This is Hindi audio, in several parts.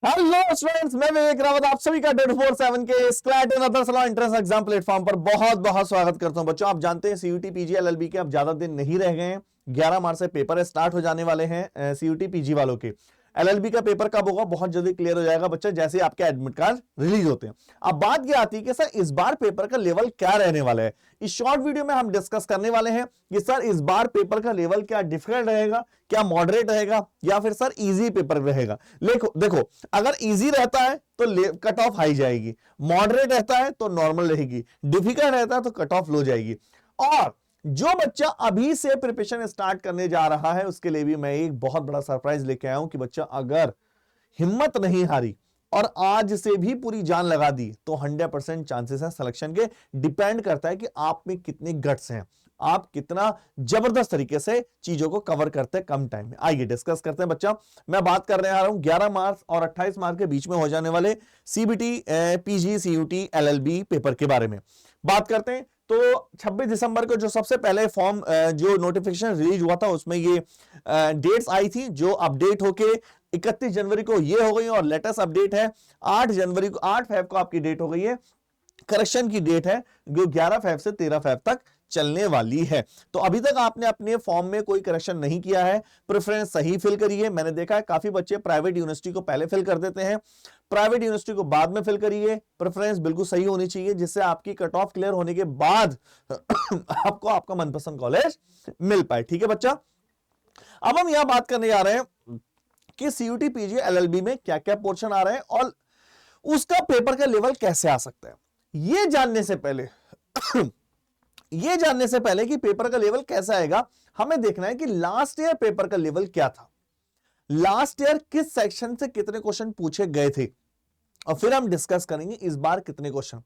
हेलो स्टूडेंट्स, मैं विवेक रावत आप सभी का 24/7 के स्क्लैट एंड अदर सलाह एंट्रेंस एग्जाम प्लेटफॉर्म पर बहुत बहुत स्वागत करता हूं। बच्चों, आप जानते हैं सीयूटी पीजी एलएलबी के अब ज्यादा दिन नहीं रह गए हैं। 11 मार्च से पेपर स्टार्ट हो जाने वाले हैं सीयूटी पीजी वालों के। एलएलबी का पेपर कब होगा? बहुत जल्दी क्लियर हो जाएगा बच्चे, जैसे आपके एडमिट कार्ड रिलीज होते हैं। अब बात यह आती है कि सर इस बार पेपर का लेवल क्या रहने वाला है। इस शॉर्ट वीडियो में हम डिस्कस करने वाले हैं कि सर इस बार पेपर का लेवल क्या डिफिकल्ट रहेगा, क्या मॉडरेट रहेगा, या फिर सर इजी पेपर रहेगा। देखो, अगर इजी रहता है तो कट ऑफ हाई जाएगी, मॉडरेट रहता है तो नॉर्मल रहेगी, डिफिकल्ट रहता है तो कट ऑफ लो जाएगी। और जो बच्चा अभी से प्रिपरेशन स्टार्ट करने जा रहा है उसके लिए भी मैं एक बहुत बड़ा सरप्राइज लेके आया हूं कि बच्चा अगर हिम्मत नहीं हारी और आज से भी पूरी जान लगा दी तो 100% चांसेस है सिलेक्शन के। डिपेंड करता है कि आप में कितने गट्स हैं, आप कितना जबरदस्त तरीके से चीजों को कवर करते हैं कम टाइम में। आइए डिस्कस करते हैं बच्चा। मैं बात करने आ रहा हूं 11 मार्च और 28 मार्च के बीच में हो जाने वाले CBT PG CUET LLB paper के बारे में बात करते हैं। तो 26 दिसंबर को जो सबसे पहले फॉर्म जो नोटिफिकेशन रिलीज हुआ था उसमें ये डेट्स आई थी जो अपडेट होके 31 जनवरी को ये हो गई, और लेटेस्ट अपडेट है 8 जनवरी को, 8 फेब को आपकी डेट हो गई है। करेक्शन की डेट है जो 11 फेब से 13 फेब तक चलने वाली है। तो अभी तक आपने अपने फॉर्म में कोई करेक्शन नहीं किया है, प्रेफरेंस सही फिल करिए। मैंने देखा है काफी बच्चे प्राइवेट यूनिवर्सिटी को पहले फिल कर देते हैं, प्राइवेट यूनिवर्सिटी को बाद में फिल करिए। प्रेफरेंस बिल्कुल सही होनी चाहिए जिससे आपकी कट ऑफ क्लियर होने के बाद आपको आपका मनपसंद कॉलेज मिल पाए। ठीक है बच्चा, अब हम यहां बात करने जा रहे हैं कि सीयूटी पीजी एलएलबी में क्या क्या पोर्शन आ रहे हैं और उसका पेपर का लेवल कैसे आ सकता है। ये जानने से पहले कि पेपर का लेवल कैसा आएगा, हमें देखना है कि लास्ट ईयर पेपर का लेवल क्या था, लास्ट ईयर किस सेक्शन से कितने क्वेश्चन पूछे गए थे, और फिर हम डिस्कस करेंगे इस बार कितने क्वेश्चन।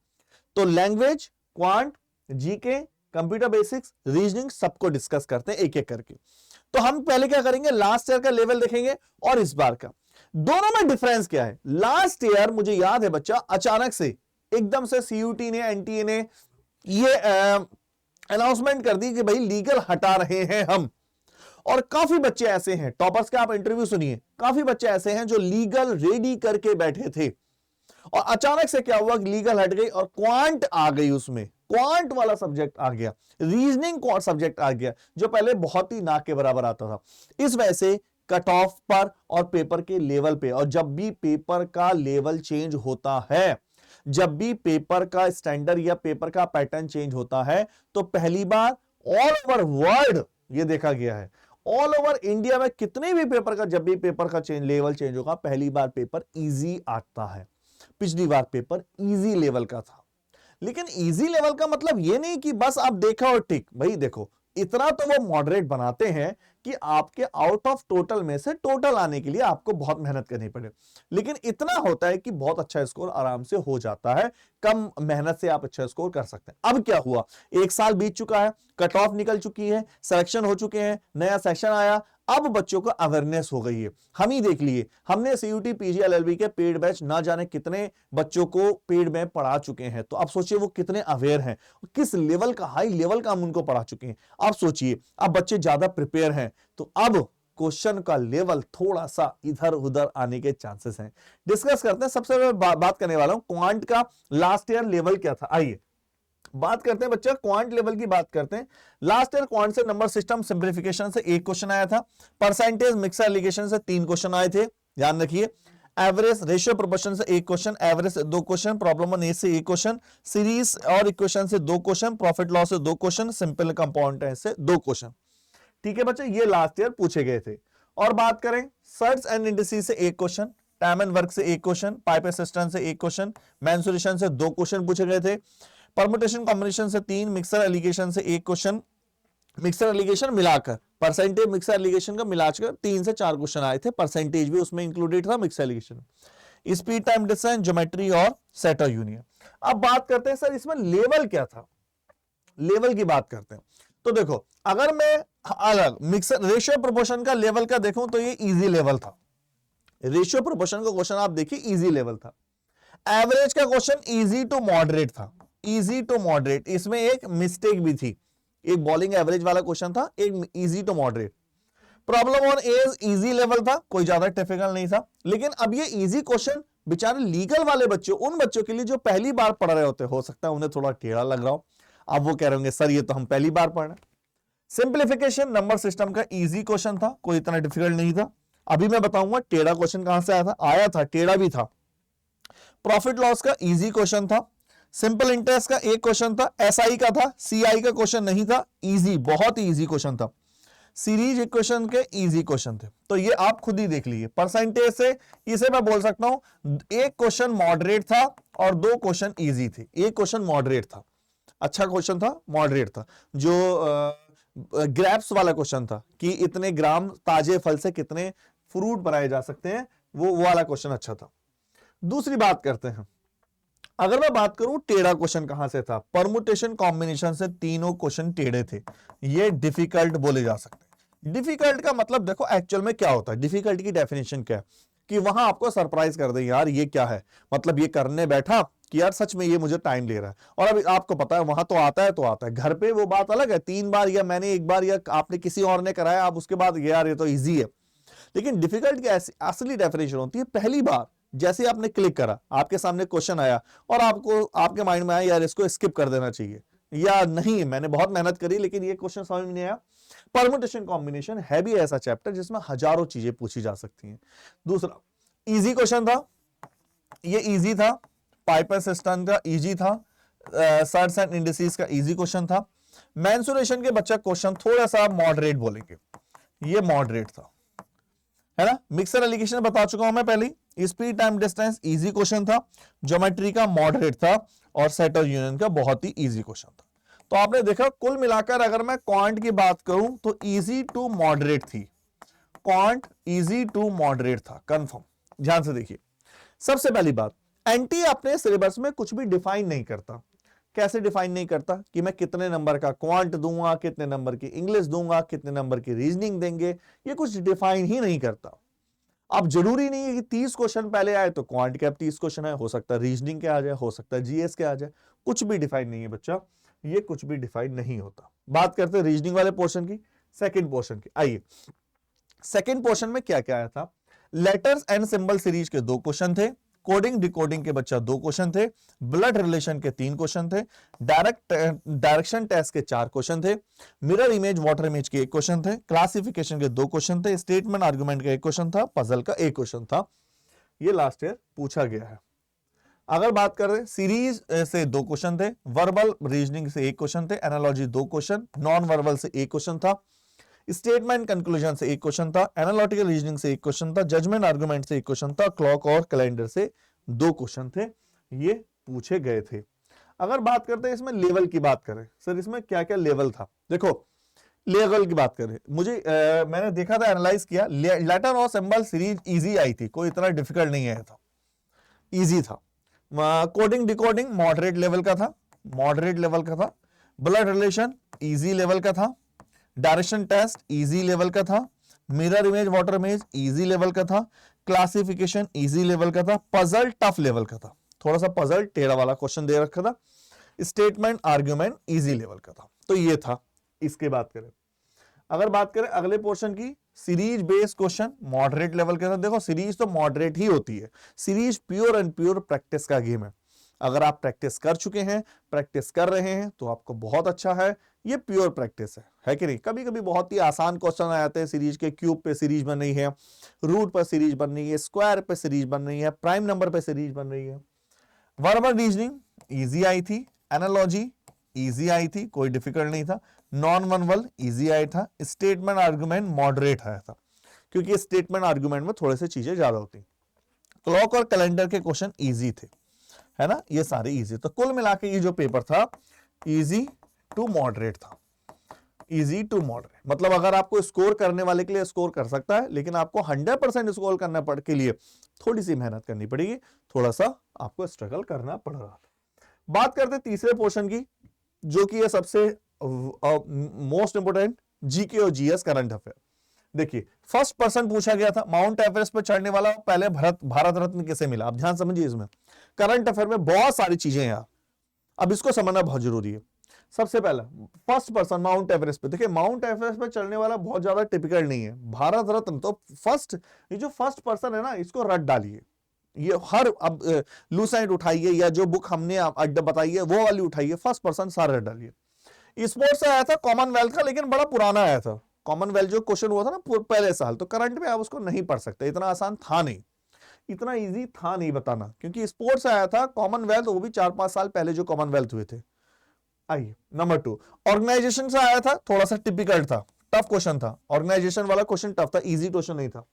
तो language, quant, GK, computer basics, reasoning सबको डिस्कस करते हैं एक एक करके। तो हम पहले क्या करेंगे, लास्ट ईयर का लेवल देखेंगे और इस बार का। दोनों में डिफरेंस क्या है? लास्ट ईयर मुझे याद है बच्चा, अचानक से एकदम से सीयूटी ने, एनटीए ने ये अनाउंसमेंट कर दी कि भाई लीगल हटा रहे हैं हम। और काफी बच्चे ऐसे हैं, टॉपर्स के आप इंटरव्यू सुनिए, काफी बच्चे ऐसे हैं जो लीगल रेडी करके बैठे थे और अचानक से क्या हुआ, लीगल हट गई और क्वांट आ गई, उसमें क्वांट वाला सब्जेक्ट आ गया, रीजनिंग सब्जेक्ट आ गया जो पहले बहुत ही नाक के बराबर आता था। इस वजह से कट ऑफ पर और पेपर के लेवल पे, और जब भी पेपर का लेवल चेंज होता है, जब भी पेपर का स्टैंडर्ड या पेपर का पैटर्न चेंज होता है, तो पहली बार ऑल ओवर वर्ल्ड ये देखा गया है, ऑल ओवर इंडिया में कितने भी पेपर का, जब भी पेपर का लेवल चेंज होगा, पहली बार पेपर इजी आता है। पिछली बार पेपर इजी लेवल का था, लेकिन इजी लेवल का मतलब ये नहीं कि बस आप देखा और टिक। भाई देखो, इतना तो वो मॉडरेट बनाते हैं कि आपके आउट ऑफ टोटल में से टोटल आने के लिए आपको बहुत मेहनत करनी पड़े, लेकिन इतना होता है कि बहुत अच्छा स्कोर आराम से हो जाता है, कम मेहनत से आप अच्छा स्कोर कर सकते हैं। अब क्या हुआ, एक साल बीत चुका है, कट ऑफ निकल चुकी है, सिलेक्शन हो चुके हैं, नया सेशन आया, अब बच्चों को अवेयरनेस हो गई है। हम ही देख लिए, हमने सीयूटी पीजी एलएलबी के पेड बैच ना जाने कितने बच्चों को पेड में पढ़ा चुके हैं, तो अब सोचिए वो कितने अवेयर हैं, किस लेवल का, हाई लेवल का हम उनको पढ़ा चुके हैं। अब सोचिए, अब बच्चे ज्यादा प्रिपेयर हैं, तो अब क्वेश्चन का लेवल थोड़ा सा इधर उधर आने के चांसेस हैं। डिस्कस करते हैं। सबसे पहले बात करने वाला हूं क्वांट का लास्ट ईयर लेवल क्या था। आइए बात करते हैं बच्चा, क्वांट लेवल की बात करते हैं। लास्ट ईयर क्वांट से नंबर सिस्टम सिंप्लीफिकेशन से एक क्वेश्चन आया था, परसेंटेज मिक्सर एलिगेशन से 3 क्वेश्चन आए थे, ध्यान रखिए। एवरेज रेशियो प्रोपोर्शन से 1 क्वेश्चन, एवरेज से 2 क्वेश्चन, प्रॉब्लम ऑन ए से 1 क्वेश्चन, सीरीज और इक्वेशन से 2 क्वेश्चन, प्रॉफिट लॉस से 2 क्वेश्चन, सिंपल कंपाउंड से 2 क्वेश्चन। ठीक है बच्चे, ये लास्ट ईयर पूछे गए थे। और बात करें सर्च एंड इंडिसेस से 1 क्वेश्चन, टाइम एंड वर्क से 1 क्वेश्चन, पाइप असिस्टेंस से 1 क्वेश्चन, मेंसुरेशन से 2 क्वेश्चन पूछे गए थे, परमुटेशन कॉम्बिनेशन से 3, मिक्सर एलिगेशन से 1 क्वेश्चन, मिक्सर एलिगेशन मिलाकर, परसेंटेज मिक्सर एलिगेशन का मिलाकर 3 से 4 क्वेश्चन आए थे, परसेंटेज भी उसमें इंक्लूडेड था mixture alligation, speed time distance, geometry और सेट और यूनियन। अब बात करते हैं सर इसमें लेवल क्या था, लेवल की बात करते हैं। तो देखो, अगर मैं अलग मिक्सर रेशियो प्रोपोर्शन का लेवल का देखूं तो ये इजी लेवल था, रेशियो प्रोपोर्शन का क्वेश्चन आप देखिए इजी लेवल था। एवरेज का क्वेश्चन इजी टू मॉडरेट था, इजी टू मॉडरेट, इसमें एक मिस्टेक भी थी, एक बॉलिंग एवरेज वाला क्वेश्चन था, एक easy to moderate. Problem on as easy level था, कोई ज्यादा डिफिकल्ट नहीं था। लेकिन अब ये इजी क्वेश्चन बेचारे लीगल वाले बच्चों, उन बच्चों के लिए जो पहली बार पढ़ रहे होते, हो सकता है उन्हें थोड़ा टेढ़ा लग रहा हो। अब वो कह रहे होंगे सर ये तो हम पहली बार पढ़ रहे हैं। सिंप्लीफिकेशन नंबर सिस्टम का इजी क्वेश्चन था, कोई इतना डिफिकल्ट नहीं था। अभी मैं बताऊंगा टेढ़ा क्वेश्चन कहां से आया था, टेढ़ा भी था। प्रॉफिट लॉस का इजी क्वेश्चन था। सिंपल इंटरेस्ट का एक क्वेश्चन था, एसआई का था, सीआई का क्वेश्चन नहीं था। इजी, बहुत ही इजी क्वेश्चन था। सीरीज इक्वेशन के इजी क्वेश्चन थे, तो ये आप खुद ही देख लीजिए। परसेंटेज से इसे मैं बोल सकता हूं एक क्वेश्चन मॉडरेट था और 2 क्वेश्चन इजी थे। एक क्वेश्चन मॉडरेट था, अच्छा क्वेश्चन था, मॉडरेट था। जो ग्रैप्स वाला क्वेश्चन था कि इतने ग्राम ताजे फल से कितने फ्रूट बनाए जा सकते हैं, वो वाला क्वेश्चन अच्छा था। दूसरी बात करते हैं, अगर मैं बात करूं टेढ़ा क्वेश्चन कहां से था, परमुटेशन कॉम्बिनेशन से तीनों क्वेश्चन टेढ़े थे। ये डिफिकल्ट बोले जा सकते हैं। डिफिकल्ट का मतलब देखो एक्चुअल में क्या होता है, डिफिकल्ट की डेफिनेशन क्या है कि वहां आपको सरप्राइज कर दे, यार ये क्या है, मतलब ये करने बैठा कि यार सच में ये मुझे टाइम ले रहा है। और अभी आपको पता है वहां तो आता है, घर पे वो बात अलग है, 3 बार या मैंने 1 बार या आपने किसी और ने कराया, आप उसके बाद यार ये तो ईजी है। लेकिन डिफिकल्ट की असली डेफिनेशन होती है पहली बार जैसे आपने क्लिक करा, आपके सामने क्वेश्चन आया और आपको आपके माइंड में आया यार इसको स्किप कर देना चाहिए, या नहीं मैंने बहुत मेहनत करी लेकिन ये क्वेश्चन समझ में नहीं आया। परमुटेशन कॉम्बिनेशन है भी ऐसा चैप्टर जिसमें हजारों चीजें पूछी जा सकती हैं। दूसरा इजी क्वेश्चन था, ये इजी था। पाइपर सिस्टम का इजी था। सर्ट्स एंड इंडिसेस का इजी क्वेश्चन था। मेंसुरेशन के बच्चा क्वेश्चन थोड़ा सा मॉडरेट बोलेंगे, ये मॉडरेट था, है ना। मिक्सर एलिगेशन बता चुका हूं मैं पहले। Speed time distance easy question था। ज्योमेट्री का मॉडरेट था और सेट और यूनियन का बहुत ही इजी क्वेश्चन था। तो आपने देखा कुल मिलाकर अगर मैं क्वांट की बात करूं तो इजी टू मॉडरेट थी, क्वांट इजी टू मॉडरेट था, कंफर्म। ध्यान से देखिए, सबसे पहली बात, एनटी अपने सिलेबस में कुछ भी डिफाइन नहीं करता। कैसे डिफाइन नहीं करता कि मैं कितने नंबर का क्वांट दूंगा, कितने नंबर की इंग्लिश दूंगा, कितने नंबर की रीजनिंग देंगे, ये कुछ डिफाइन ही नहीं करता। अब जरूरी नहीं है कि 30 क्वेश्चन पहले आए तो क्वांट के अब 30 क्वेश्चन आए, हो सकता है रीजनिंग के आ जाए, हो सकता है जीएस के आ जाए, कुछ भी डिफाइन नहीं है बच्चा, ये कुछ भी डिफाइन नहीं होता। बात करते हैं रीजनिंग वाले पोर्शन की, सेकंड पोर्शन की। आइए सेकंड पोर्शन में क्या क्या आया था। लेटर्स एंड सिंबल सीरीज के 2 क्वेश्चन थे। कोडिंग डिकोडिंग के बच्चा 2 क्वेश्चन थे। ब्लड रिलेशन के 3 क्वेश्चन थे। डायरेक्शन टेस्ट के 4 क्वेश्चन थे। मिरर इमेज वाटर इमेज के 1 क्वेश्चन थे। क्लासिफिकेशन के 2 क्वेश्चन थे। स्टेटमेंट आर्गुमेंट का 1 क्वेश्चन था। पजल का 1 क्वेश्चन था। ये लास्ट ईयर पूछा गया है। अगर बात करें सीरीज से 2 क्वेश्चन थे। वर्बल रीजनिंग से 1 क्वेश्चन थे। एनालॉजी 2 क्वेश्चन, नॉन वर्बल से 1 क्वेश्चन था। स्टेटमेंट कंक्लूजन से 1 क्वेश्चन था। एनालिटिकल रीजनिंग से 1 क्वेश्चन था। जजमेंट आर्गुमेंट से 1 क्वेश्चन था। क्लॉक और कैलेंडर से 2 क्वेश्चन थे, ये पूछे गए थे। अगर बात करते हैं इसमें लेवल की बात करें, सर इसमें क्या क्या लेवल था, देखो लेवल की बात करें, मुझे मैंने देखा था, एनालाइज किया, लेटर और सिंबल सीरीज इजी आई थी, कोई इतना डिफिकल्ट नहीं आया था, इजी था। कोडिंग डिकोडिंग मॉडरेट लेवल का था, मॉडरेट लेवल का था। ब्लड रिलेशन इजी लेवल का था। डायरेक्शन टेस्ट इजी लेवल का था। Mirror image water image easy level का था। क्लासिफिकेशन इजी लेवल का था। पजल टफ लेवल का था, थोड़ा सा पजल टेढ़ा वाला क्वेश्चन दे रखा था। स्टेटमेंट आर्गुमेंट इजी लेवल का था। तो ये था। इसके बात करें, अगर बात करें अगले पोर्शन की, series based question moderate level के साथ। देखो सीरीज तो मॉडरेट ही होती है, series pure and pure practice का गेम है। अगर आप प्रैक्टिस कर चुके हैं, प्रैक्टिस कर रहे हैं, तो आपको बहुत अच्छा है, ये प्योर प्रैक्टिस है कि नहीं। कभी कभी बहुत ही आसान क्वेश्चन आ जाते हैं सीरीज के, क्यूब पे सीरीज बन रही है, रूट पर सीरीज बन रही है, स्क्वायर पे सीरीज बन रही है, प्राइम नंबर पे सीरीज बन रही है। वर्बल रीजनिंग इजी आई थी। एनालॉजी इजी आई थी, कोई डिफिकल्ट नहीं था। नॉन वर्बल इजी आया था। स्टेटमेंट आर्गुमेंट मॉडरेट आया था, क्योंकि स्टेटमेंट आर्गुमेंट में थोड़े से चीजें ज्यादा होती। क्लॉक और कैलेंडर के क्वेश्चन इजी थे, है ना, ये सारे इजी। तो कुल मिला के ये जो पेपर था इजी टू मॉडरेट था। इजी टू मॉडरेट मतलब अगर आपको स्कोर करने वाले के लिए स्कोर कर सकता है, लेकिन आपको 100% स्कोर करना पड़ के लिए थोड़ी सी मेहनत करनी पड़ेगी, थोड़ा सा आपको स्ट्रगल करना पड़ रहा था। बात करते तीसरे पोर्शन की, जो कि है सबसे मोस्ट इंपोर्टेंट, जीके और जीएस करंट अफेयर। देखिए फर्स्ट पर्सन पूछा गया था, माउंट एवरेस्ट पर चढ़ने वाला पहले भारत रत्न किसे मिला। अब ध्यान समझिए, इसमें करंट अफेयर में बहुत सारी चीजें हैं यार, अब इसको समझना बहुत जरूरी है। सबसे पहला फर्स्ट पर्सन माउंट एवरेस्ट पे, देखिए माउंट एवरेस्ट पे चढ़ने वाला बहुत ज्यादा टिपिकल नहीं है, भारत रत्न। तो फर्स्ट, ये जो फर्स्ट पर्सन है ना, इसको रट डालिए। ये हर अब लूसाइड उठाइए या जो बुक हमने अड्डा बताई है वो वाली उठाइए, फर्स्ट पर्सन सारे रट डालिए। स्पोर्ट्स से आया था कॉमनवेल्थ का, लेकिन बड़ा पुराना आया था। कॉमनवेल्थ जो क्वेश्चन हुआ था ना पहले साल, तो करंट में आप उसको नहीं पढ़ सकते, इतना आसान था नहीं, इतना इजी था नहीं बताना, क्योंकि स्पोर्ट्स आया था कॉमनवेल्थ, वो भी 4-5 साल पहले जो कॉमनवेल्थ हुए थे। आइए नंबर 2, ऑर्गेनाइजेशन से आया था, थोड़ा सा टिपिकल था, टफ क्वेश्चन था, ऑर्गेनाइजेशन वाला क्वेश्चन टफ था, इजी क्वेश्चन नहीं था।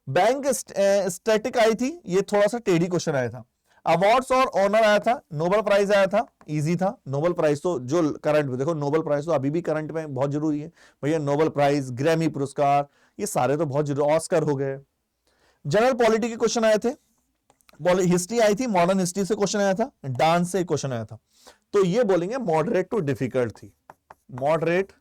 बैंक स्टैटिक आई थी, ये थोड़ा सा टेढ़ी क्वेश्चन आया था। अवार्ड्स और ऑनर आया था, नोबेल प्राइज आया था, इजी था। नोबेल प्राइज तो जो करंट में, देखो नोबेल प्राइज तो अभी भी करंट में बहुत जरूरी है भैया, नोबेल प्राइज, ग्रैमी पुरस्कार, ये सारे तो बहुत जरूरी, ऑस्कर हो गए। जनरल पॉलिटी के क्वेश्चन आए थे, हिस्ट्री आई थी, मॉडर्न हिस्ट्री से क्वेश्चन आया था, डांस से क्वेश्चन आया था। तो ये बोलेंगे मॉडरेट टू डिफिकल्ट थी, मॉडरेट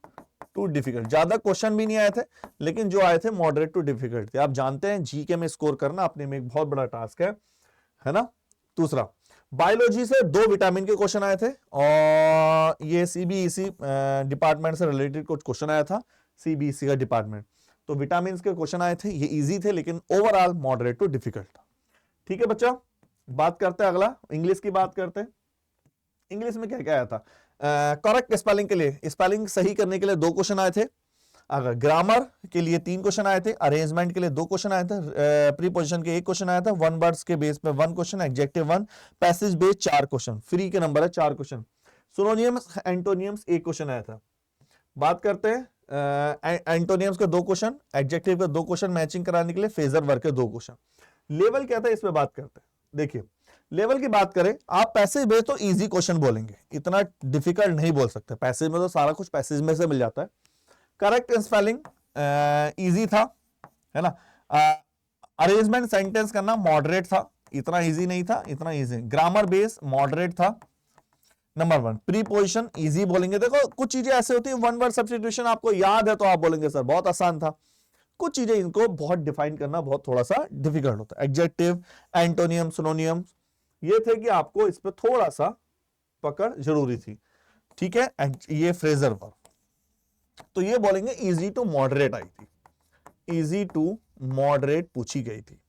टू डिफिकल्ट, ज्यादा क्वेश्चन भी नहीं आए थे, लेकिन जो आए थे मॉडरेट टू डिफिकल्ट थे। आप जानते हैं जीके में स्कोर करना अपने में एक बहुत बड़ा टास्क है ना। दूसरा, बायोलॉजी से 2 विटामिन के क्वेश्चन आए थे, और ये सीबीएसई डिपार्टमेंट से रिलेटेड कुछ क्वेश्चन आया था, सीबीएसई का डिपार्टमेंट, तो विटामिन के क्वेश्चन आए थे, ये इजी थे, लेकिन ओवरऑल मॉडरेट टू डिफिकल्ट था। ठीक है बच्चा, बात करते हैं अगला, इंग्लिश की बात करते हैं। इंग्लिश में क्या क्या आया था, करेक्ट स्पेलिंग के लिए, स्पेलिंग सही करने के लिए 2 क्वेश्चन आए थे, अगर ग्रामर के लिए 3 क्वेश्चन आए थे, अरेंजमेंट के लिए 2 क्वेश्चन आए थे, प्रीपोजिशन के 1 क्वेश्चन आया था, वन वर्ड्स के बेस पे 1 question, adjective 1, passage base 4 question, free के नंबर है 4 क्वेश्चन, सिनोनिम्स एंटोनियम्स 1 क्वेश्चन आया था। बात करते हैं एंटोनियम्स के 2 क्वेश्चन, एडजेक्टिव के 2 क्वेश्चन, मैचिंग कराने के लिए फ्रेजल वर्ब के 2 क्वेश्चन। लेवल क्या था इसमें बात करते हैं, देखिए लेवल की बात करें, आप पैसेज में तो इजी क्वेश्चन बोलेंगे, इतना डिफिकल्ट नहीं बोल सकते, पैसेज में तो सारा कुछ पैसेज में से मिल जाता है। करेक्ट स्पेलिंग इजी था, है ना। अरेंजमेंट सेंटेंस करना मॉडरेट था, इतना इजी नहीं था, इतना इजी। ग्रामर बेस मॉडरेट था। नंबर 1, प्रीपोजिशन इजी बोलेंगे, देखो कुछ चीजें ऐसे होती है, वन वर्ड सब्स्टिट्यूशन आपको याद है तो आप बोलेंगे सर बहुत आसान था, कुछ चीजें इनको बहुत डिफाइन करना बहुत थोड़ा सा डिफिकल्ट होता है। एडजेक्टिव, एंटोनियम, सिनोनियम, ये थे कि आपको इस पे थोड़ा सा पकड़ जरूरी थी। ठीक है, ये फ्रेजल वर्ब, तो ये बोलेंगे इजी टू मॉडरेट आई थी, इजी टू मॉडरेट पूछी गई थी।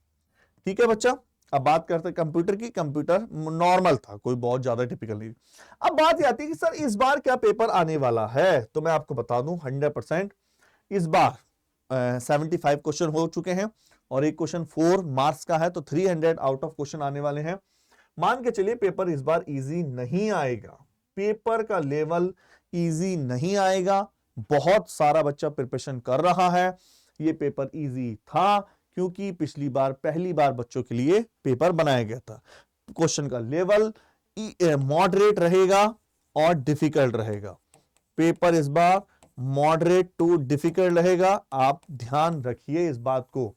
ठीक है बच्चा, अब बात करते हैं कंप्यूटर की। कंप्यूटर नॉर्मल था, कोई बहुत ज्यादा टिपिकल नहीं। अब बात यह आती है कि सर इस बार क्या पेपर आने वाला है, तो मैं आपको बता दूं 100% इस बार 75 क्वेश्चन हो चुके हैं, और एक क्वेश्चन 4 मार्क्स का है, तो 300 आउट ऑफ क्वेश्चन आने वाले हैं। मान के चलिए पेपर इस बार इजी नहीं आएगा, पेपर का लेवल इजी नहीं आएगा, बहुत सारा बच्चा प्रिपरेशन कर रहा है, ये पेपर इजी था क्योंकि पिछली बार पहली बार बच्चों के लिए पेपर बनाया गया था। क्वेश्चन का लेवल मॉडरेट रहेगा और डिफिकल्ट रहेगा, पेपर इस बार मॉडरेट टू डिफिकल्ट रहेगा, आप ध्यान रखिए इस बात को।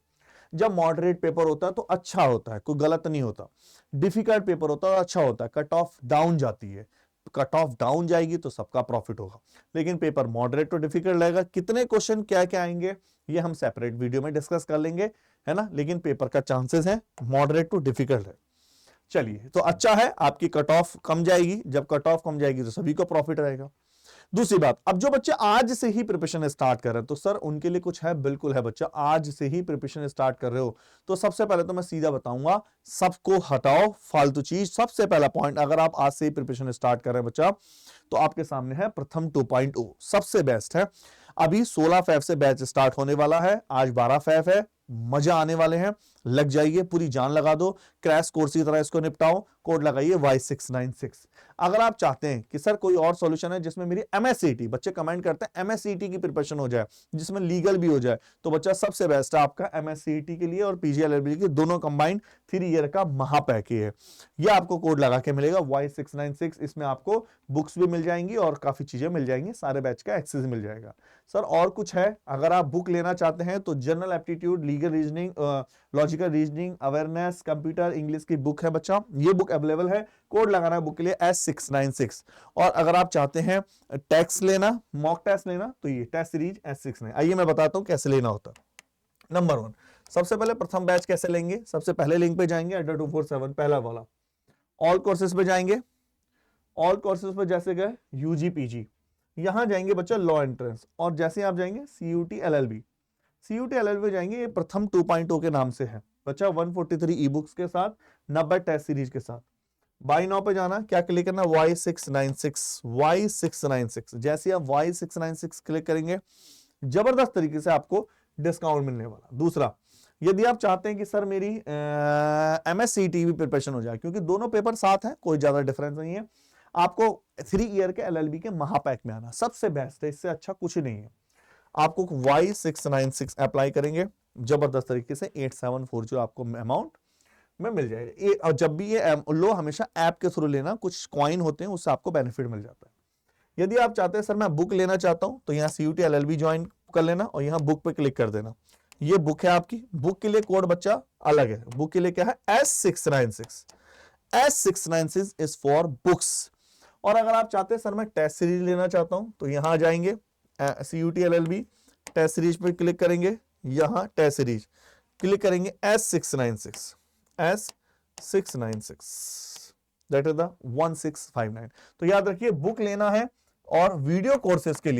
जब मॉडरेट पेपर होता है तो अच्छा होता है, कोई गलत नहीं होता, डिफिकल्ट पेपर होता है तो अच्छा होता है, कट ऑफ डाउन जाती है, कट ऑफ डाउन जाएगी तो सबका प्रॉफिट होगा। लेकिन पेपर मॉडरेट टू डिफिकल्ट रहेगा, कितने क्वेश्चन क्या क्या आएंगे ये हम सेपरेट वीडियो में डिस्कस कर लेंगे, है ना, लेकिन पेपर का चांसेस है मॉडरेट टू डिफिकल्ट है। चलिए, तो अच्छा है, आपकी कट ऑफ कम जाएगी, जब कट ऑफ कम जाएगी तो सभी को प्रॉफिट रहेगा। दूसरी बात, अब जो बच्चे आज से ही प्रिपरेशन स्टार्ट कर रहे हैं, तो सर उनके लिए कुछ है, बिल्कुल है बच्चा, आज से ही प्रिपरेशन स्टार्ट कर रहे हो तो सबसे पहले तो मैं सीधा बताऊंगा, सबको हटाओ फालतू चीज। सबसे पहला पॉइंट, अगर आप आज से ही प्रिपरेशन स्टार्ट कर रहे हैं बच्चा, तो आपके सामने है प्रथम 2.0, सबसे बेस्ट है। अभी 16 फेब से बैच स्टार्ट होने वाला है, आज 12 फेब है, मजा आने वाले हैं, लग जाइए, पूरी जान लगा दो, क्रैश कोर्स की तरह इसको निपटाओ, कोड लगाइए Y696। अगर आप चाहते हैं कि सर कोई और सॉल्यूशन है जिसमें मेरी MSCT, बच्चे कमेंट करते हैं MSCT की प्रिपरेशन हो जाए, जिसमें लीगल भी हो जाए, तो बच्चा सबसे बेस्ट है आपका MSCT के लिए और PGLLB के दोनों कंबाइंड 3 ईयर का महापैक है। ये आपको कोड लगा के मिलेगा Y696, इसमें आपको बुक्स भी मिल जाएंगी और काफी चीजें मिल जाएंगी, सारे बैच का एक्सेस मिल जाएगा। सर और कुछ है, अगर आप बुक लेना चाहते हैं तो general aptitude, legal reasoning, logical reasoning, awareness, computer, English की बुक है बच्चा, ये बुक अवेलेबल है, कोड लगाना है बुक के लिए S696। और अगर आप चाहते हैं टेक्स्ट लेना, मॉक टेस्ट लेना, तो ये टेस्ट सीरीज S696। आइए मैं बताता हूं कैसे लेना होता है। नंबर 1, सबसे पहले प्रथम बैच कैसे लेंगे, सबसे पहले लिंक पे जाएंगे Adda247 पहला वाला, ऑल कोर्सेज पे जाएंगे, ऑल कोर्सेज पे जैसे गए UG PG, यहां जाएंगे बच्चा लॉ एंट्रेंस, और जैसे आप जाएंगे CUT LLB, CUT LLB जाएंगे, ये प्रथम 2.0 के नाम से है बच्चा, 143 ई बुक्स के साथ, 90 टेस्ट सीरीज के साथ। बाई नाउ पे जाना, क्या क्लिक करना, Y696, जैसे आप Y696 क्लिक करेंगे जबरदस्त तरीके से आपको डिस्काउंट मिलने वाला। दूसरा, यदि आप चाहते हैं कि सर मेरी MSCT भी प्रिपरेशन हो जाए, क्योंकि दोनों पेपर साथ हैं, कोई ज्यादा डिफरेंस नहीं है, आपको 3 ईयर के LLB के महापैक में आना सबसे बेस्ट है, इससे अच्छा कुछ नहीं है। आपको Y696 अप्लाई करेंगे, जबरदस्त तरीके से 8740 आपको अमाउंट में मिल जाएगा। और जब भी ये लो हमेशा ऐप के थ्रू लेना, कुछ कॉइन होते हैं उससे आपको बेनिफिट मिल जाता है। यदि आप चाहते हैं सर मैं बुक लेना चाहता हूं, तो यहाँ CUT LLB ज्वाइन कर लेना और यहाँ बुक पे क्लिक कर देना। ये बुक है आपकी, बुक के लिए कोड बच्चा अलग है, बुक के लिए क्या है S696, S696 is for books. और अगर आप चाहते हैं सर मैं टेस्ट सीरीज लेना चाहता हूं, तो यहां जाएंगे CUT LLB टेस्ट सीरीज पे क्लिक करेंगे, यहां टेस्ट सीरीज क्लिक करेंगे, S696 दैट इज द 1659। तो याद रखिए बुक लेना है, और वीडियो कोर्सेज के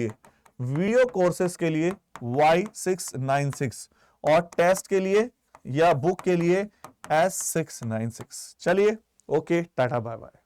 लिए Y696, और टेस्ट के लिए या बुक के लिए S696। चलिए ओके, टाटा बाय बाय।